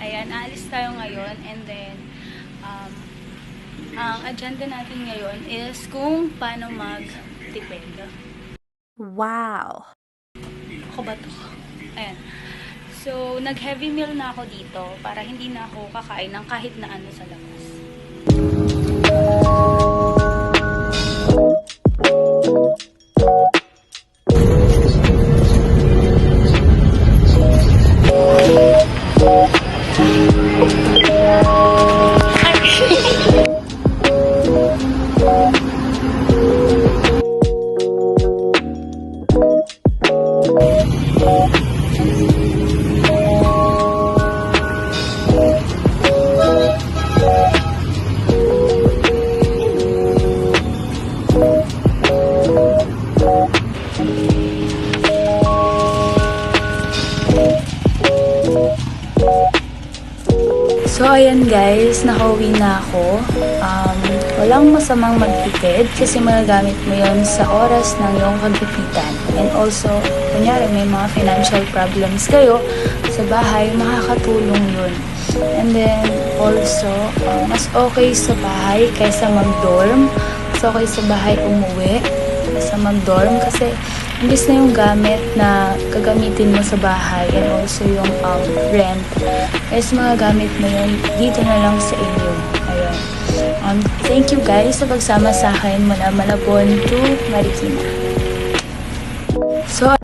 Ayan, aalis tayo ngayon and then ang agenda natin ngayon is kung paano magtipid. Wow! Ako ba to? Ayan. So, nag-heavy meal na ako dito para hindi na ako kakain ng kahit na ano sa labas. So, ayan guys, nakauwi na ako. Walang masamang magtipid kasi magagamit mo yon sa oras ng iyong kagipitan. And also, kunyari may mga financial problems kayo sa bahay, makakatulong yun. And then, also, mas okay sa bahay kaysa mag-dorm. Mas okay sa bahay umuwi kaysa mag-dorm kasi imbis na yung gamit na gagamitin mo sa bahay and also yung rent, is mga gamit mo yun dito na lang sa inyo. Ayun. Thank you guys sa pagsama sa akin mula Malabon to Marikina. So,